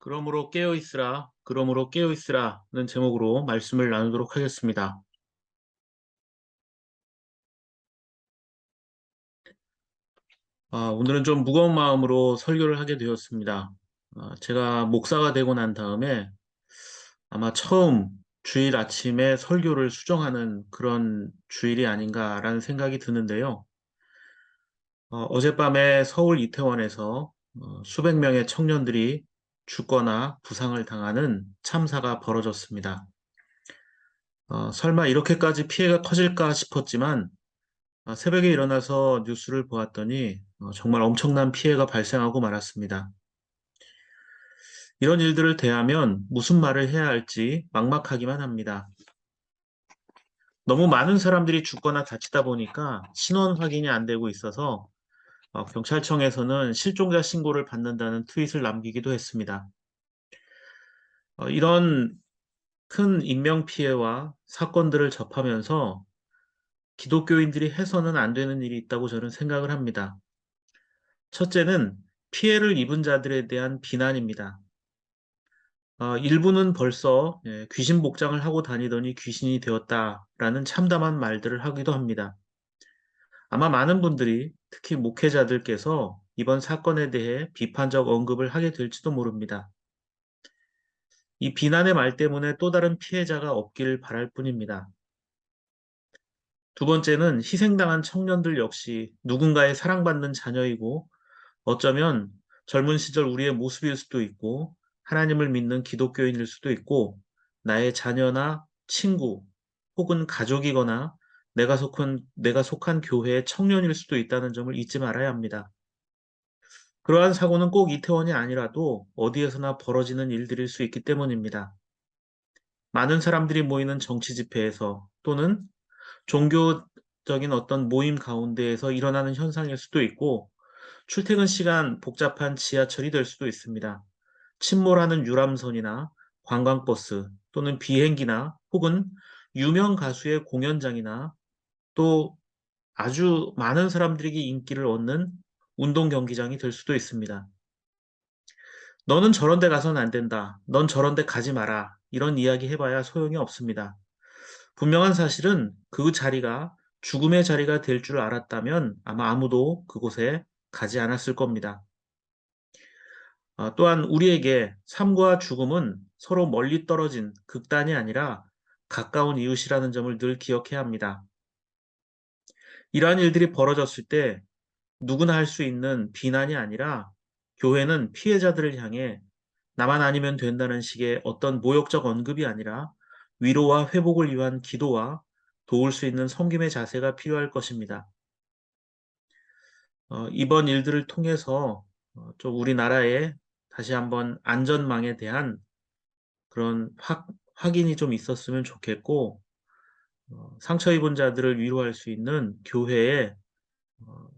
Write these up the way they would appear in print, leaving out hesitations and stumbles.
그러므로 깨어 있으라, 그러므로 깨어 있으라는 제목으로 말씀을 나누도록 하겠습니다. 오늘은 좀 무거운 마음으로 설교를 하게 되었습니다. 제가 목사가 되고 난 다음에 아마 처음 주일 아침에 설교를 수정하는 그런 주일이 아닌가라는 생각이 드는데요. 어젯밤에 서울 이태원에서 수백 명의 청년들이 죽거나 부상을 당하는 참사가 벌어졌습니다. 설마 이렇게까지 피해가 커질까 싶었지만 새벽에 일어나서 뉴스를 보았더니 정말 엄청난 피해가 발생하고 말았습니다. 이런 일들을 대하면 무슨 말을 해야 할지 막막하기만 합니다. 너무 많은 사람들이 죽거나 다치다 보니까 신원 확인이 안 되고 있어서 경찰청에서는 실종자 신고를 받는다는 트윗을 남기기도 했습니다. 이런 큰 인명피해와 사건들을 접하면서 기독교인들이 해서는 안 되는 일이 있다고 저는 생각을 합니다. 첫째는 피해를 입은 자들에 대한 비난입니다. 일부는 벌써 귀신 복장을 하고 다니더니 귀신이 되었다라는 참담한 말들을 하기도 합니다. 아마 많은 분들이 특히 목회자들께서 이번 사건에 대해 비판적 언급을 하게 될지도 모릅니다. 이 비난의 말 때문에 또 다른 피해자가 없기를 바랄 뿐입니다. 두 번째는 희생당한 청년들 역시 누군가의 사랑받는 자녀이고 어쩌면 젊은 시절 우리의 모습일 수도 있고 하나님을 믿는 기독교인일 수도 있고 나의 자녀나 친구 혹은 가족이거나 내가 속한 교회의 청년일 수도 있다는 점을 잊지 말아야 합니다. 그러한 사고는 꼭 이태원이 아니라도 어디에서나 벌어지는 일들일 수 있기 때문입니다. 많은 사람들이 모이는 정치 집회에서 또는 종교적인 어떤 모임 가운데에서 일어나는 현상일 수도 있고 출퇴근 시간 복잡한 지하철이 될 수도 있습니다. 침몰하는 유람선이나 관광버스 또는 비행기나 혹은 유명 가수의 공연장이나 또 아주 많은 사람들에게 인기를 얻는 운동 경기장이 될 수도 있습니다. 너는 저런 데 가서는 안 된다. 넌 저런 데 가지 마라. 이런 이야기 해봐야 소용이 없습니다. 분명한 사실은 그 자리가 죽음의 자리가 될 줄 알았다면 아마 아무도 그곳에 가지 않았을 겁니다. 또한 우리에게 삶과 죽음은 서로 멀리 떨어진 극단이 아니라 가까운 이웃이라는 점을 늘 기억해야 합니다. 이러한 일들이 벌어졌을 때 누구나 할 수 있는 비난이 아니라 교회는 피해자들을 향해 나만 아니면 된다는 식의 어떤 모욕적 언급이 아니라 위로와 회복을 위한 기도와 도울 수 있는 섬김의 자세가 필요할 것입니다. 이번 일들을 통해서 좀 우리나라의 다시 한번 안전망에 대한 그런 확인이 좀 있었으면 좋겠고, 상처 입은 자들을 위로할 수 있는 교회에 어,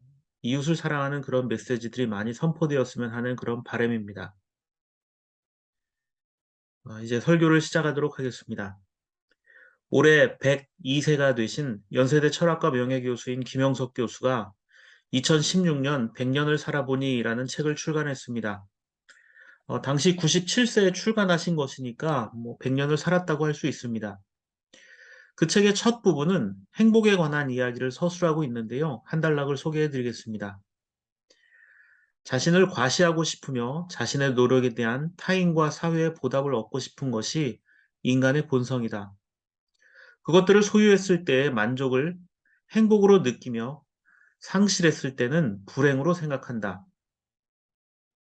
이웃을 사랑하는 그런 메시지들이 많이 선포되었으면 하는 그런 바람입니다. 이제 설교를 시작하도록 하겠습니다. 올해 102세가 되신 연세대 철학과 명예교수인 김영석 교수가 2016년 100년을 살아보니라는 책을 출간했습니다. 당시 97세에 출간하신 것이니까 뭐 100년을 살았다고 할 수 있습니다. 그 책의 첫 부분은 행복에 관한 이야기를 서술하고 있는데요. 한 단락을 소개해 드리겠습니다. 자신을 과시하고 싶으며 자신의 노력에 대한 타인과 사회의 보답을 얻고 싶은 것이 인간의 본성이다. 그것들을 소유했을 때의 만족을 행복으로 느끼며 상실했을 때는 불행으로 생각한다.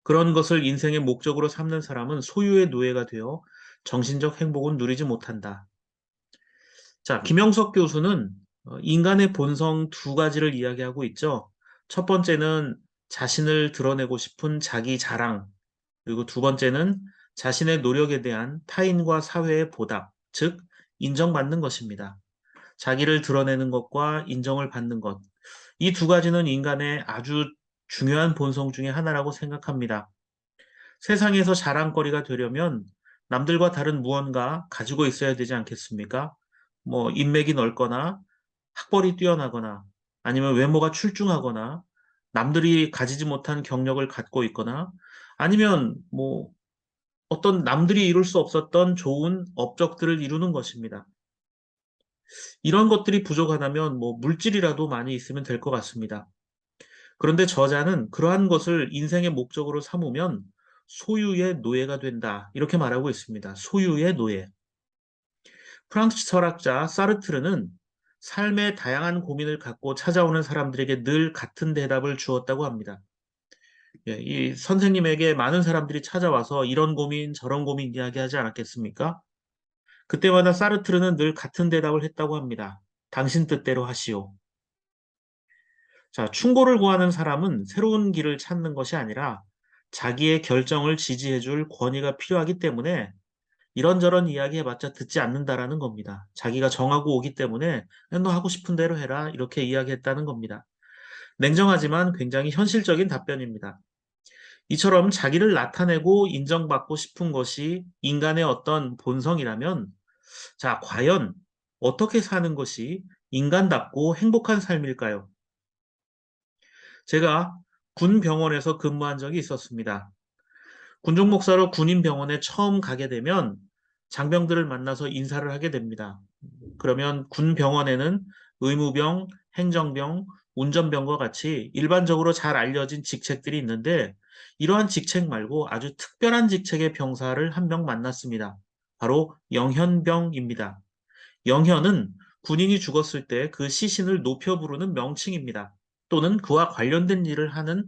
그런 것을 인생의 목적으로 삼는 사람은 소유의 노예가 되어 정신적 행복은 누리지 못한다. 자, 김영석 교수는 인간의 본성 두 가지를 이야기하고 있죠. 첫 번째는 자신을 드러내고 싶은 자기 자랑, 그리고 두 번째는 자신의 노력에 대한 타인과 사회의 보답, 즉, 인정받는 것입니다. 자기를 드러내는 것과 인정을 받는 것. 이 두 가지는 인간의 아주 중요한 본성 중에 하나라고 생각합니다. 세상에서 자랑거리가 되려면 남들과 다른 무언가 가지고 있어야 되지 않겠습니까? 뭐, 인맥이 넓거나, 학벌이 뛰어나거나, 아니면 외모가 출중하거나, 남들이 가지지 못한 경력을 갖고 있거나, 아니면 뭐, 어떤 남들이 이룰 수 없었던 좋은 업적들을 이루는 것입니다. 이런 것들이 부족하다면 뭐 물질이라도 많이 있으면 될 것 같습니다. 그런데 저자는 그러한 것을 인생의 목적으로 삼으면 소유의 노예가 된다. 이렇게 말하고 있습니다. 소유의 노예. 프랑스 철학자 사르트르는 삶의 다양한 고민을 갖고 찾아오는 사람들에게 늘 같은 대답을 주었다고 합니다. 예, 이 선생님에게 많은 사람들이 찾아와서 이런 고민, 저런 고민 이야기하지 않았겠습니까? 그때마다 사르트르는 늘 같은 대답을 했다고 합니다. 당신 뜻대로 하시오. 자, 충고를 구하는 사람은 새로운 길을 찾는 것이 아니라 자기의 결정을 지지해줄 권위가 필요하기 때문에 이런저런 이야기 해봤자 듣지 않는다라는 겁니다. 자기가 정하고 오기 때문에 너 하고 싶은 대로 해라 이렇게 이야기했다는 겁니다. 냉정하지만 굉장히 현실적인 답변입니다. 이처럼 자기를 나타내고 인정받고 싶은 것이 인간의 어떤 본성이라면 자, 과연 어떻게 사는 것이 인간답고 행복한 삶일까요? 제가 군 병원에서 근무한 적이 있었습니다. 군종 목사로 군인 병원에 처음 가게 되면 장병들을 만나서 인사를 하게 됩니다. 그러면 군 병원에는 의무병, 행정병, 운전병과 같이 일반적으로 잘 알려진 직책들이 있는데 이러한 직책 말고 아주 특별한 직책의 병사를 한 명 만났습니다. 바로 영현병입니다. 영현은 군인이 죽었을 때 그 시신을 높여 부르는 명칭입니다. 또는 그와 관련된 일을 하는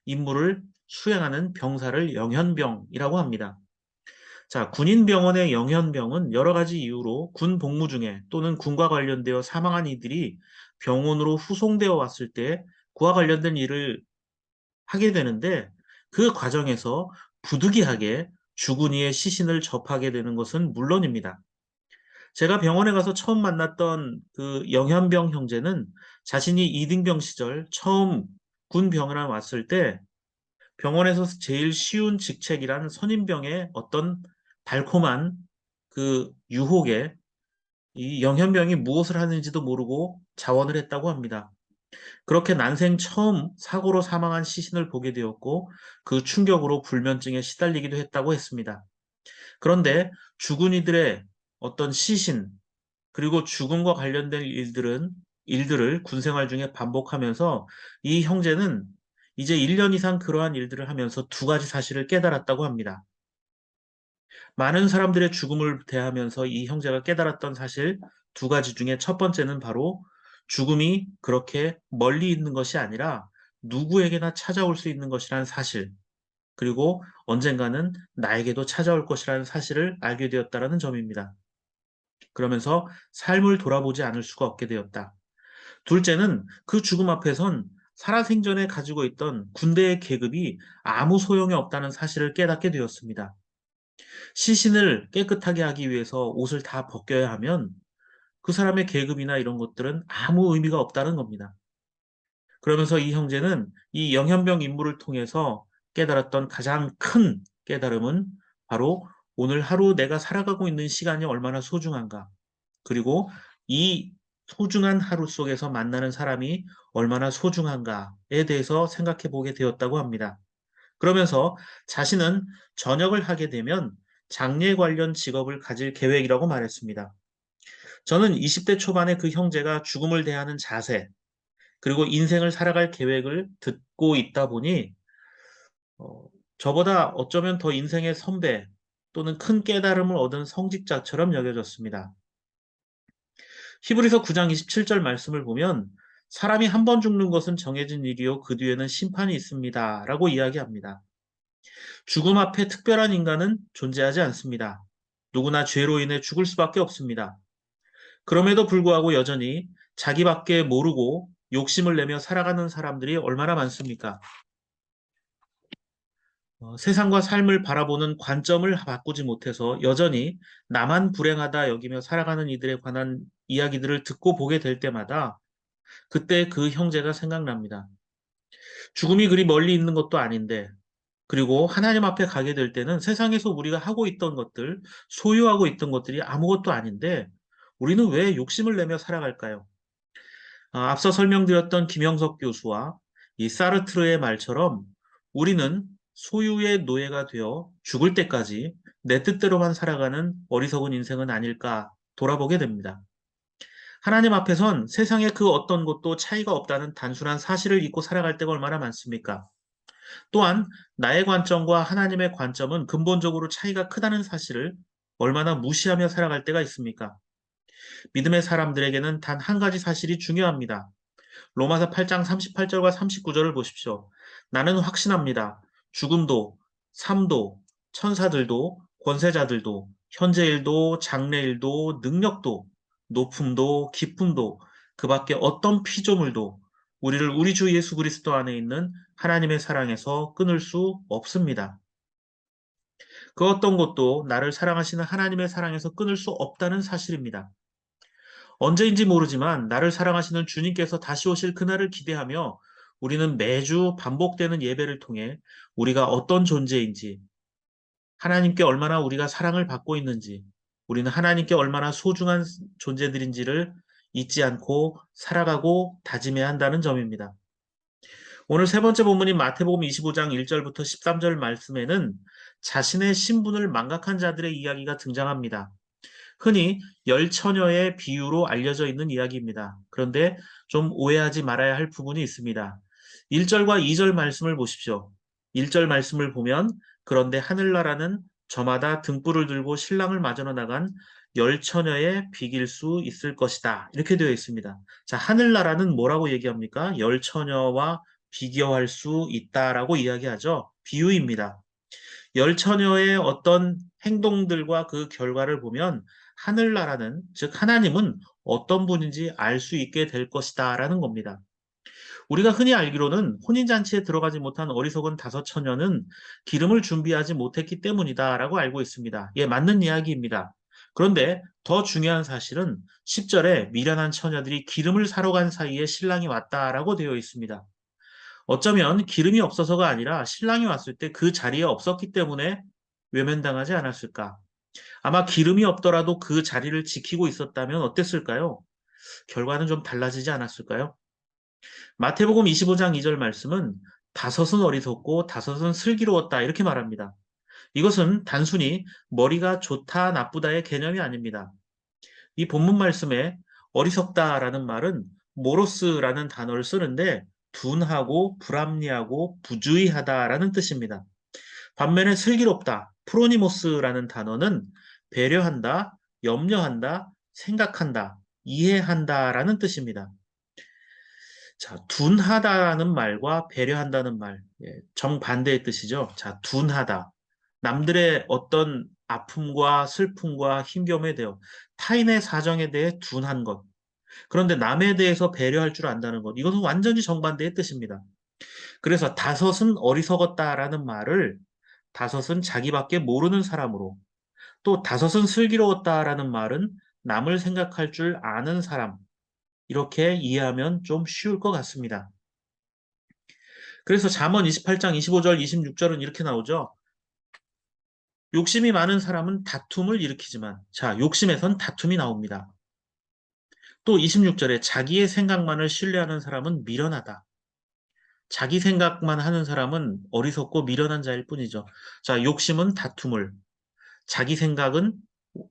임무를 수행하는 병사를 영현병이라고 합니다. 자, 군인병원의 영현병은 여러 가지 이유로 군 복무 중에 또는 군과 관련되어 사망한 이들이 병원으로 후송되어 왔을 때 그와 관련된 일을 하게 되는데 그 과정에서 부득이하게 죽은 이의 시신을 접하게 되는 것은 물론입니다. 제가 병원에 가서 처음 만났던 그 영현병 형제는 자신이 이등병 시절 처음 군 병원에 왔을 때 병원에서 제일 쉬운 직책이란 선임병의 어떤 달콤한 그 유혹에 이 영현병이 무엇을 하는지도 모르고 자원을 했다고 합니다. 그렇게 난생 처음 사고로 사망한 시신을 보게 되었고 그 충격으로 불면증에 시달리기도 했다고 했습니다. 그런데 죽은 이들의 어떤 시신 그리고 죽음과 관련된 일들을 군 생활 중에 반복하면서 이 형제는 이제 1년 이상 그러한 일들을 하면서 두 가지 사실을 깨달았다고 합니다. 많은 사람들의 죽음을 대하면서 이 형제가 깨달았던 사실 두 가지 중에 첫 번째는 바로 죽음이 그렇게 멀리 있는 것이 아니라 누구에게나 찾아올 수 있는 것이라는 사실, 그리고 언젠가는 나에게도 찾아올 것이라는 사실을 알게 되었다라는 점입니다. 그러면서 삶을 돌아보지 않을 수가 없게 되었다. 둘째는 그 죽음 앞에선 살아생전에 가지고 있던 군대의 계급이 아무 소용이 없다는 사실을 깨닫게 되었습니다. 시신을 깨끗하게 하기 위해서 옷을 다 벗겨야 하면 그 사람의 계급이나 이런 것들은 아무 의미가 없다는 겁니다. 그러면서 이 형제는 이 영현병 임무를 통해서 깨달았던 가장 큰 깨달음은 바로 오늘 하루 내가 살아가고 있는 시간이 얼마나 소중한가. 그리고 이 소중한 하루 속에서 만나는 사람이 얼마나 소중한가에 대해서 생각해 보게 되었다고 합니다. 그러면서 자신은 전역을 하게 되면 장례 관련 직업을 가질 계획이라고 말했습니다. 저는 20대 초반에 그 형제가 죽음을 대하는 자세, 그리고 인생을 살아갈 계획을 듣고 있다 보니, 어, 저보다 어쩌면 더 인생의 선배 또는 큰 깨달음을 얻은 성직자처럼 여겨졌습니다. 히브리서 9장 27절 말씀을 보면 사람이 한 번 죽는 것은 정해진 일이요 그 뒤에는 심판이 있습니다라고 이야기합니다. 죽음 앞에 특별한 인간은 존재하지 않습니다. 누구나 죄로 인해 죽을 수밖에 없습니다. 그럼에도 불구하고 여전히 자기밖에 모르고 욕심을 내며 살아가는 사람들이 얼마나 많습니까? 세상과 삶을 바라보는 관점을 바꾸지 못해서 여전히 나만 불행하다 여기며 살아가는 이들에 관한 이야기들을 듣고 보게 될 때마다 그때 그 형제가 생각납니다. 죽음이 그리 멀리 있는 것도 아닌데, 그리고 하나님 앞에 가게 될 때는 세상에서 우리가 하고 있던 것들, 소유하고 있던 것들이 아무것도 아닌데, 우리는 왜 욕심을 내며 살아갈까요? 앞서 설명드렸던 김영석 교수와 이 사르트르의 말처럼 우리는 소유의 노예가 되어 죽을 때까지 내 뜻대로만 살아가는 어리석은 인생은 아닐까 돌아보게 됩니다. 하나님 앞에선 세상의 그 어떤 것도 차이가 없다는 단순한 사실을 잊고 살아갈 때가 얼마나 많습니까? 또한 나의 관점과 하나님의 관점은 근본적으로 차이가 크다는 사실을 얼마나 무시하며 살아갈 때가 있습니까? 믿음의 사람들에게는 단 한 가지 사실이 중요합니다. 로마서 8장 38절과 39절을 보십시오. 나는 확신합니다. 죽음도, 삶도, 천사들도, 권세자들도, 현재일도, 장래일도, 능력도, 높음도, 깊음도, 그 밖에 어떤 피조물도 우리를 우리 주 예수 그리스도 안에 있는 하나님의 사랑에서 끊을 수 없습니다. 그 어떤 것도 나를 사랑하시는 하나님의 사랑에서 끊을 수 없다는 사실입니다. 언제인지 모르지만 나를 사랑하시는 주님께서 다시 오실 그날을 기대하며 우리는 매주 반복되는 예배를 통해 우리가 어떤 존재인지, 하나님께 얼마나 우리가 사랑을 받고 있는지, 우리는 하나님께 얼마나 소중한 존재들인지를 잊지 않고 살아가고 다짐해야 한다는 점입니다. 오늘 세 번째 본문인 마태복음 25장 1절부터 13절 말씀에는 자신의 신분을 망각한 자들의 이야기가 등장합니다. 흔히 열 처녀의 비유로 알려져 있는 이야기입니다. 그런데 좀 오해하지 말아야 할 부분이 있습니다. 1절과 2절 말씀을 보십시오. 1절 말씀을 보면 그런데 하늘나라는 저마다 등불을 들고 신랑을 맞으러 나간 열 처녀에 비길 수 있을 것이다. 이렇게 되어 있습니다. 자, 하늘나라는 뭐라고 얘기합니까? 열 처녀와 비교할 수 있다라고 이야기하죠. 비유입니다. 열 처녀의 어떤 행동들과 그 결과를 보면 하늘나라는, 즉 하나님은 어떤 분인지 알 수 있게 될 것이다라는 겁니다. 우리가 흔히 알기로는 혼인잔치에 들어가지 못한 어리석은 다섯 처녀는 기름을 준비하지 못했기 때문이다라고 알고 있습니다. 예, 맞는 이야기입니다. 그런데 더 중요한 사실은 10절에 미련한 처녀들이 기름을 사러 간 사이에 신랑이 왔다라고 되어 있습니다. 어쩌면 기름이 없어서가 아니라 신랑이 왔을 때 그 자리에 없었기 때문에 외면당하지 않았을까? 아마 기름이 없더라도 그 자리를 지키고 있었다면 어땠을까요? 결과는 좀 달라지지 않았을까요? 마태복음 25장 2절 말씀은 다섯은 어리석고 다섯은 슬기로웠다 이렇게 말합니다. 이것은 단순히 머리가 좋다 나쁘다의 개념이 아닙니다. 이 본문 말씀에 어리석다라는 말은 모로스라는 단어를 쓰는데 둔하고 불합리하고 부주의하다라는 뜻입니다. 반면에 슬기롭다, 프로니모스라는 단어는 배려한다, 염려한다, 생각한다, 이해한다라는 뜻입니다. 자, 둔하다라는 말과 배려한다는 말, 예, 정반대의 뜻이죠. 자, 둔하다. 남들의 어떤 아픔과 슬픔과 힘겨움에 대해 타인의 사정에 대해 둔한 것. 그런데 남에 대해서 배려할 줄 안다는 것. 이것은 완전히 정반대의 뜻입니다. 그래서 다섯은 어리석었다라는 말을 다섯은 자기밖에 모르는 사람으로 또 다섯은 슬기로웠다라는 말은 남을 생각할 줄 아는 사람 이렇게 이해하면 좀 쉬울 것 같습니다. 그래서 잠언 28장 25절 26절은 이렇게 나오죠. 욕심이 많은 사람은 다툼을 일으키지만 자 욕심에선 다툼이 나옵니다. 또 26절에 자기의 생각만을 신뢰하는 사람은 미련하다. 자기 생각만 하는 사람은 어리석고 미련한 자일 뿐이죠. 자 욕심은 다툼을 자기 생각은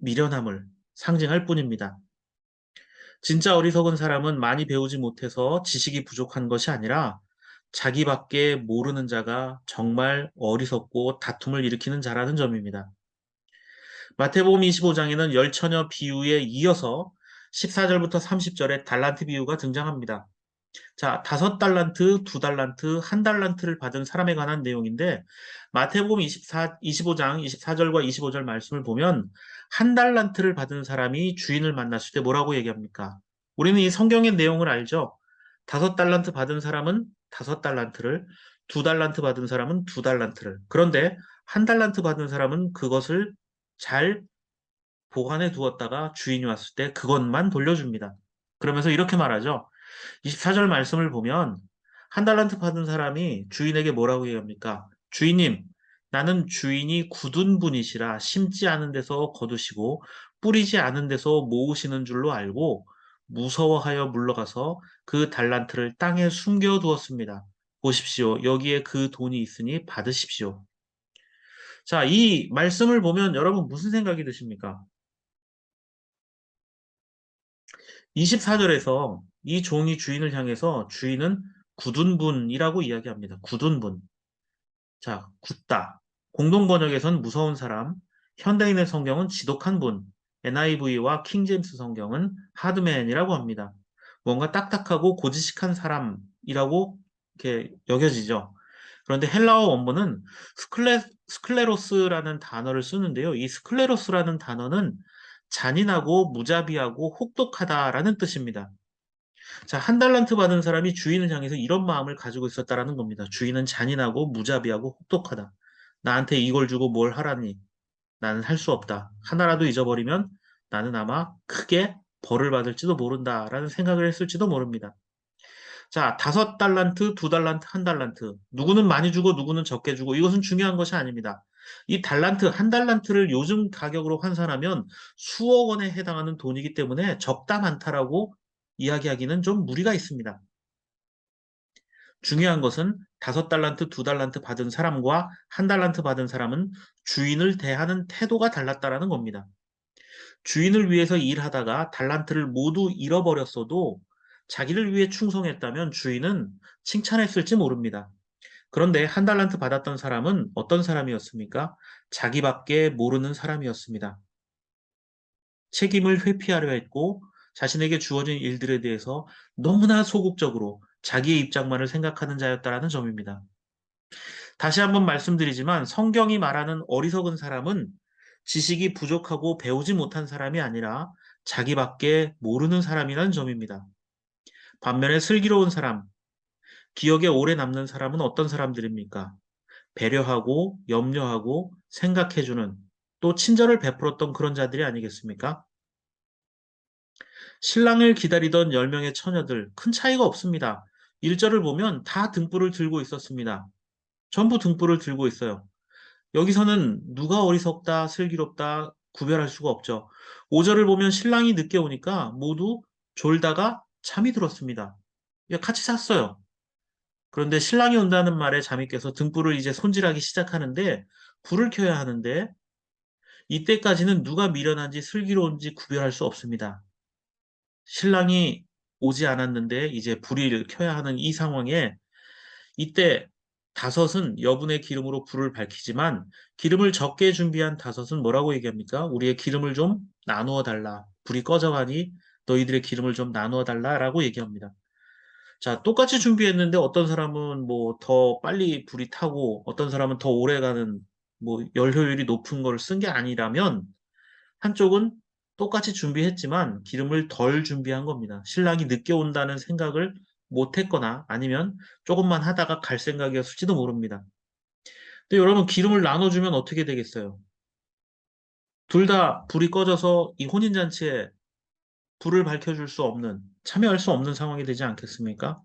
미련함을 상징할 뿐입니다. 진짜 어리석은 사람은 많이 배우지 못해서 지식이 부족한 것이 아니라 자기밖에 모르는 자가 정말 어리석고 다툼을 일으키는 자라는 점입니다. 마태복음 25장에는 열처녀 비유에 이어서 14절부터 30절에 달란트 비유가 등장합니다. 자, 5달란트, 2달란트, 1달란트를 받은 사람에 관한 내용인데 마태복음 25장 24절과 25절 말씀을 보면 1달란트를 받은 사람이 주인을 만났을 때 뭐라고 얘기합니까? 우리는 이 성경의 내용을 알죠? 5달란트 받은 사람은 5달란트를, 2달란트 받은 사람은 2달란트를. 그런데 1달란트 받은 사람은 그것을 잘 보관해 두었다가 주인이 왔을 때 그것만 돌려줍니다. 그러면서 이렇게 말하죠. 24절 말씀을 보면 1달란트 받은 사람이 주인에게 뭐라고 얘기합니까? 주인님, 나는 주인이 굳은 분이시라 심지 않은 데서 거두시고 뿌리지 않은 데서 모으시는 줄로 알고 무서워하여 물러가서 그 달란트를 땅에 숨겨 두었습니다. 보십시오. 여기에 그 돈이 있으니 받으십시오. 자, 이 말씀을 보면 여러분 무슨 생각이 드십니까? 24절에서 이 종이 주인을 향해서 주인은 굳은 분이라고 이야기합니다. 굳은 분. 자, 굳다. 공동 번역에선 무서운 사람, 현대인의 성경은 지독한 분, NIV와 킹제임스 성경은 하드맨이라고 합니다. 뭔가 딱딱하고 고지식한 사람이라고 이렇게 여겨지죠. 그런데 헬라어 원문은 스클레로스라는 단어를 쓰는데요. 이 스클레로스라는 단어는 잔인하고 무자비하고 혹독하다라는 뜻입니다. 자, 한 달란트 받은 사람이 주인을 향해서 이런 마음을 가지고 있었다라는 겁니다. 주인은 잔인하고 무자비하고 혹독하다. 나한테 이걸 주고 뭘 하라니? 나는 할 수 없다. 하나라도 잊어버리면 나는 아마 크게 벌을 받을지도 모른다라는 생각을 했을지도 모릅니다. 자, 5달란트, 2달란트, 1달란트. 누구는 많이 주고 누구는 적게 주고 이것은 중요한 것이 아닙니다. 이 달란트, 1달란트를 요즘 가격으로 환산하면 수억 원에 해당하는 돈이기 때문에 적다 많다라고 이야기하기는 좀 무리가 있습니다. 중요한 것은 5달란트, 2달란트 받은 사람과 1달란트 받은 사람은 주인을 대하는 태도가 달랐다라는 겁니다. 주인을 위해서 일하다가 달란트를 모두 잃어버렸어도 자기를 위해 충성했다면 주인은 칭찬했을지 모릅니다. 그런데 1달란트 받았던 사람은 어떤 사람이었습니까? 자기밖에 모르는 사람이었습니다. 책임을 회피하려 했고 자신에게 주어진 일들에 대해서 너무나 소극적으로 자기의 입장만을 생각하는 자였다라는 점입니다. 다시 한번 말씀드리지만 성경이 말하는 어리석은 사람은 지식이 부족하고 배우지 못한 사람이 아니라 자기밖에 모르는 사람이라는 점입니다. 반면에 슬기로운 사람, 기억에 오래 남는 사람은 어떤 사람들입니까? 배려하고 염려하고 생각해주는 또 친절을 베풀었던 그런 자들이 아니겠습니까? 신랑을 기다리던 10명의 처녀들 큰 차이가 없습니다. 1절을 보면 다 등불을 들고 있었습니다. 전부 등불을 들고 있어요. 여기서는 누가 어리석다, 슬기롭다 구별할 수가 없죠. 5절을 보면 신랑이 늦게 오니까 모두 졸다가 잠이 들었습니다. 같이 잤어요. 그런데 신랑이 온다는 말에 잠이 깨서 등불을 이제 손질하기 시작하는데 불을 켜야 하는데 이때까지는 누가 미련한지 슬기로운지 구별할 수 없습니다. 신랑이 오지 않았는데 이제 불을 켜야 하는 이 상황에 이때 다섯은 여분의 기름으로 불을 밝히지만 기름을 적게 준비한 다섯은 뭐라고 얘기합니까? 우리의 기름을 좀 나누어 달라. 불이 꺼져가니 너희들의 기름을 좀 나누어 달라라고 얘기합니다. 자, 똑같이 준비했는데 어떤 사람은 뭐 더 빨리 불이 타고 어떤 사람은 더 오래 가는 뭐 열 효율이 높은 걸 쓴 게 아니라면 한쪽은 똑같이 준비했지만 기름을 덜 준비한 겁니다. 신랑이 늦게 온다는 생각을 못 했거나 아니면 조금만 하다가 갈 생각이었을지도 모릅니다. 근데 여러분 기름을 나눠주면 어떻게 되겠어요? 둘 다 불이 꺼져서 이 혼인잔치에 불을 밝혀줄 수 없는, 참여할 수 없는 상황이 되지 않겠습니까?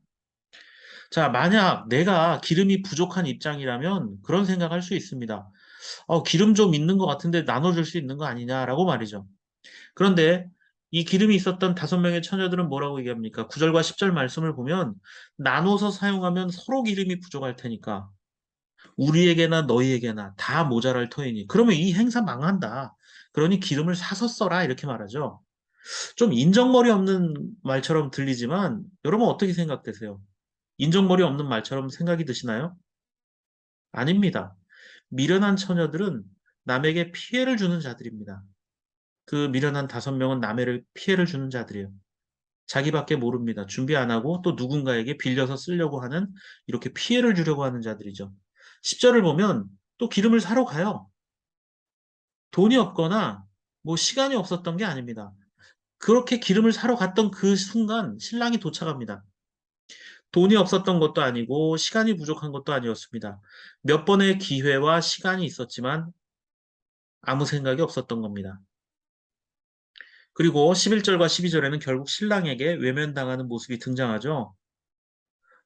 자, 만약 내가 기름이 부족한 입장이라면 그런 생각할 수 있습니다. 기름 좀 있는 것 같은데 나눠줄 수 있는 거 아니냐라고 말이죠. 그런데 이 기름이 있었던 5명의 처녀들은 뭐라고 얘기합니까? 9절과 10절 말씀을 보면 나눠서 사용하면 서로 기름이 부족할 테니까 우리에게나 너희에게나 다 모자랄 터이니 그러면 이 행사 망한다. 그러니 기름을 사서 써라 이렇게 말하죠. 좀 인정머리 없는 말처럼 들리지만 여러분 어떻게 생각되세요? 인정머리 없는 말처럼 생각이 드시나요? 아닙니다. 미련한 처녀들은 남에게 피해를 주는 자들입니다. 그 미련한 5명은 남에게 피해를 주는 자들이에요. 자기밖에 모릅니다. 준비 안 하고 또 누군가에게 빌려서 쓰려고 하는 이렇게 피해를 주려고 하는 자들이죠. 10절을 보면 또 기름을 사러 가요. 돈이 없거나 뭐 시간이 없었던 게 아닙니다. 그렇게 기름을 사러 갔던 그 순간 신랑이 도착합니다. 돈이 없었던 것도 아니고 시간이 부족한 것도 아니었습니다. 몇 번의 기회와 시간이 있었지만 아무 생각이 없었던 겁니다. 그리고 11절과 12절에는 결국 신랑에게 외면당하는 모습이 등장하죠.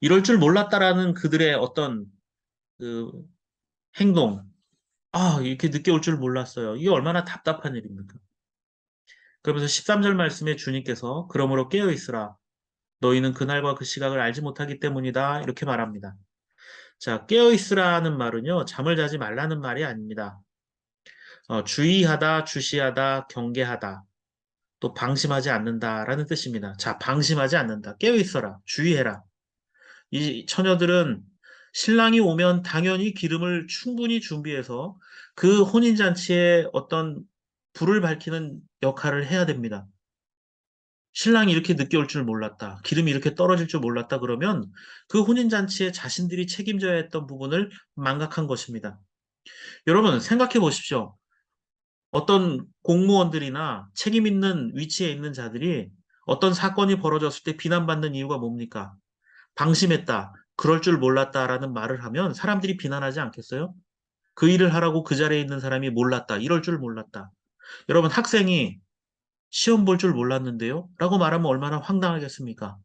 이럴 줄 몰랐다라는 그들의 어떤 그 행동. 이렇게 늦게 올 줄 몰랐어요. 이게 얼마나 답답한 일입니까? 그러면서 13절 말씀에 주님께서 그러므로 깨어 있으라. 너희는 그날과 그 시각을 알지 못하기 때문이다. 이렇게 말합니다. 자, 깨어 있으라는 말은요, 잠을 자지 말라는 말이 아닙니다. 주의하다, 주시하다, 경계하다, 또 방심하지 않는다라는 뜻입니다. 자, 방심하지 않는다. 깨어 있어라. 주의해라. 이 처녀들은 신랑이 오면 당연히 기름을 충분히 준비해서 그 혼인잔치에 어떤 불을 밝히는 역할을 해야 됩니다. 신랑이 이렇게 늦게 올 줄 몰랐다. 기름이 이렇게 떨어질 줄 몰랐다. 그러면 그 혼인잔치에 자신들이 책임져야 했던 부분을 망각한 것입니다. 여러분, 생각해 보십시오. 어떤 공무원들이나 책임 있는 위치에 있는 자들이 어떤 사건이 벌어졌을 때 비난받는 이유가 뭡니까? 방심했다. 그럴 줄 몰랐다라는 말을 하면 사람들이 비난하지 않겠어요? 그 일을 하라고 그 자리에 있는 사람이 몰랐다. 이럴 줄 몰랐다. 여러분, 학생이 시험 볼 줄 몰랐는데요? 라고 말하면 얼마나 황당하겠습니까?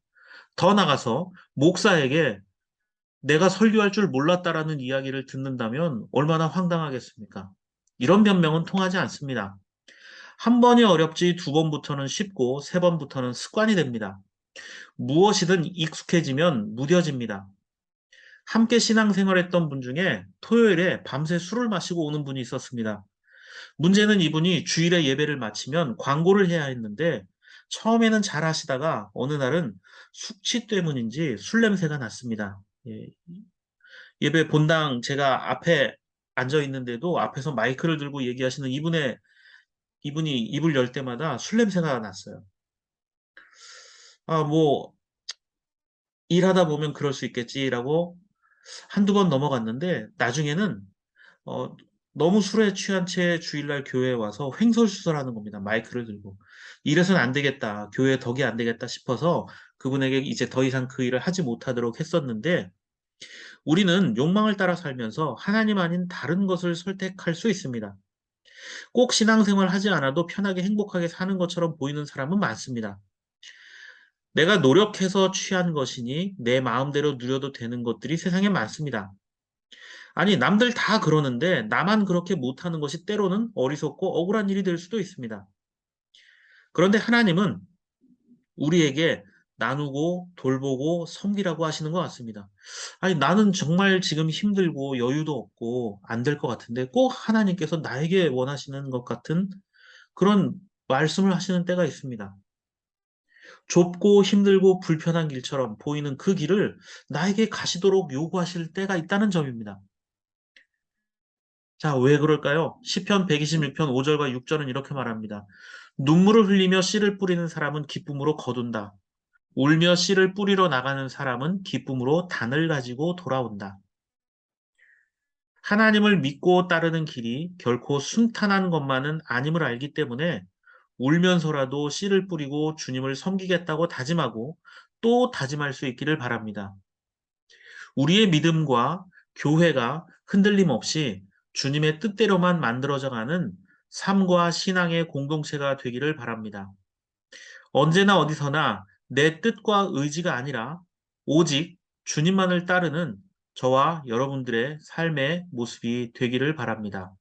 더 나가서 목사에게 내가 설교할 줄 몰랐다라는 이야기를 듣는다면 얼마나 황당하겠습니까? 이런 변명은 통하지 않습니다. 한 번이 어렵지 두 번부터는 쉽고 세 번부터는 습관이 됩니다. 무엇이든 익숙해지면 무뎌집니다. 함께 신앙생활했던 분 중에 토요일에 밤새 술을 마시고 오는 분이 있었습니다. 문제는 이분이 주일에 예배를 마치면 광고를 해야 했는데 처음에는 잘 하시다가 어느 날은 숙취 때문인지 술 냄새가 났습니다. 예, 예배 본당 제가 앞에 앉아 있는데도 앞에서 마이크를 들고 얘기하시는 이분이 입을 열 때마다 술 냄새가 났어요. 아, 뭐 일하다 보면 그럴 수 있겠지라고 한두 번 넘어갔는데 나중에는 어, 너무 술에 취한 채 주일날 교회에 와서 횡설수설하는 겁니다. 마이크를 들고. 이래서는 안 되겠다. 교회 덕이 안 되겠다 싶어서 그분에게 이제 더 이상 그 일을 하지 못하도록 했었는데 우리는 욕망을 따라 살면서 하나님 아닌 다른 것을 선택할 수 있습니다. 꼭 신앙생활 하지 않아도 편하게 행복하게 사는 것처럼 보이는 사람은 많습니다. 내가 노력해서 취한 것이니 내 마음대로 누려도 되는 것들이 세상에 많습니다. 아니, 남들 다 그러는데 나만 그렇게 못하는 것이 때로는 어리석고 억울한 일이 될 수도 있습니다. 그런데 하나님은 우리에게 나누고 돌보고 섬기라고 하시는 것 같습니다. 아니, 나는 정말 지금 힘들고 여유도 없고 안 될 것 같은데 꼭 하나님께서 나에게 원하시는 것 같은 그런 말씀을 하시는 때가 있습니다. 좁고 힘들고 불편한 길처럼 보이는 그 길을 나에게 가시도록 요구하실 때가 있다는 점입니다. 자, 왜 그럴까요? 시편 126편 5절과 6절은 이렇게 말합니다. 눈물을 흘리며 씨를 뿌리는 사람은 기쁨으로 거둔다. 울며 씨를 뿌리러 나가는 사람은 기쁨으로 단을 가지고 돌아온다. 하나님을 믿고 따르는 길이 결코 순탄한 것만은 아님을 알기 때문에 울면서라도 씨를 뿌리고 주님을 섬기겠다고 다짐하고 또 다짐할 수 있기를 바랍니다. 우리의 믿음과 교회가 흔들림 없이 주님의 뜻대로만 만들어져 가는 삶과 신앙의 공동체가 되기를 바랍니다. 언제나 어디서나 내 뜻과 의지가 아니라 오직 주님만을 따르는 저와 여러분들의 삶의 모습이 되기를 바랍니다.